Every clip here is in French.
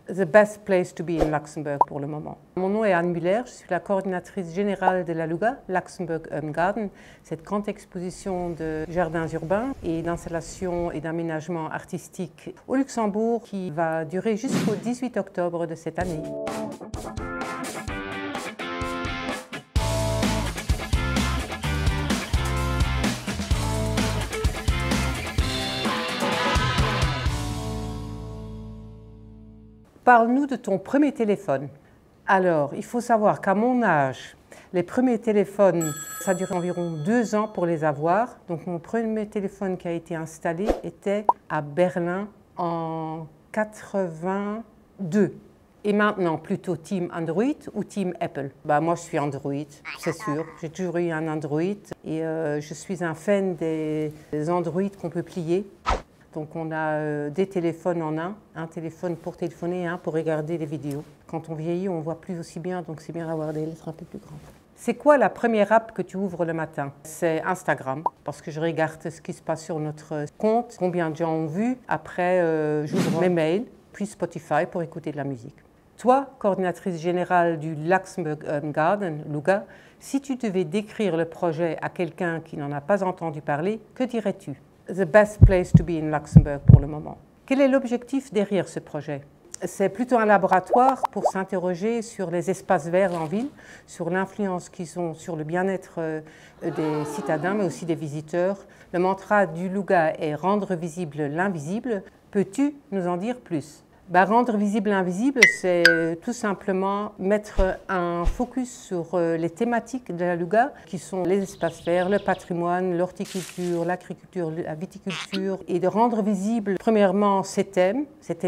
The best place to be in Luxembourg pour le moment. Mon nom est Anne Muller, je suis la coordinatrice générale de la LUGA, Luxembourg Home Garden, cette grande exposition de jardins urbains et d'installations et d'aménagements artistiques au Luxembourg qui va durer jusqu'au 18 octobre de cette année. Parle-nous de ton premier téléphone. Alors, il faut savoir qu'à mon âge, les premiers téléphones, ça a duré environ 2 ans pour les avoir. Donc mon premier téléphone qui a été installé était à Berlin en 82. Et maintenant, plutôt team Android ou team Apple? Moi, je suis Android, c'est sûr. J'ai toujours eu un Android et je suis un fan des Android qu'on peut plier. Donc on a des téléphones en un téléphone pour téléphoner et un pour regarder des vidéos. Quand on vieillit, on ne voit plus aussi bien, donc c'est bien d'avoir des lettres un peu plus grandes. C'est quoi la première app que tu ouvres le matin? C'est Instagram, parce que je regarde ce qui se passe sur notre compte, combien de gens ont vu. Après, j'ouvre mes mails, puis Spotify pour écouter de la musique. Toi, coordinatrice générale du Luxembourg Home Garden, LUGA, si tu devais décrire le projet à quelqu'un qui n'en a pas entendu parler, que dirais-tu? The best place to be in Luxembourg pour le moment. Quel est l'objectif derrière ce projet? C'est plutôt un laboratoire pour s'interroger sur les espaces verts en ville, sur l'influence qu'ils ont sur le bien-être des citadins, mais aussi des visiteurs. Le mantra du LUGA est « rendre visible l'invisible ». Peux-tu nous en dire plus? Rendre visible l'invisible, c'est tout simplement mettre un focus sur les thématiques de la LUGA, qui sont les espaces verts, le patrimoine, l'horticulture, l'agriculture, la viticulture, et de rendre visible, premièrement, ces thèmes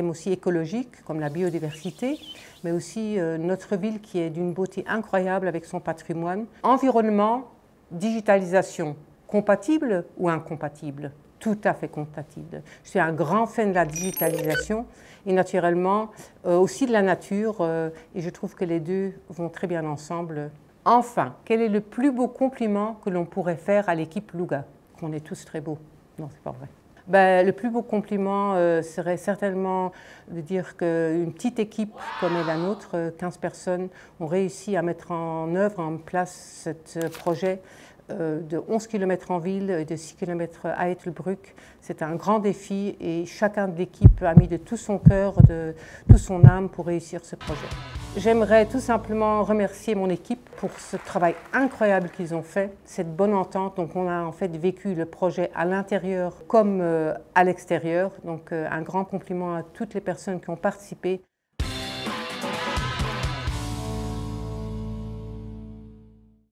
aussi écologiques, comme la biodiversité, mais aussi notre ville qui est d'une beauté incroyable avec son patrimoine. Environnement, digitalisation, compatible ou incompatible? Tout à fait compatible. Je suis un grand fan de la digitalisation et naturellement aussi de la nature et je trouve que les deux vont très bien ensemble. Enfin, quel est le plus beau compliment que l'on pourrait faire à l'équipe LUGA? Qu'on est tous très beaux. Non, c'est pas vrai. Le plus beau compliment serait certainement de dire qu'une petite équipe comme est la nôtre, 15 personnes, ont réussi à mettre en œuvre, en place ce projet de 11 km en ville et de 6 km à Ettelbruck. C'est un grand défi et chacun de l'équipe a mis de tout son cœur, de toute son âme pour réussir ce projet. J'aimerais tout simplement remercier mon équipe pour ce travail incroyable qu'ils ont fait, cette bonne entente. Donc on a en fait vécu le projet à l'intérieur comme à l'extérieur. Donc un grand compliment à toutes les personnes qui ont participé.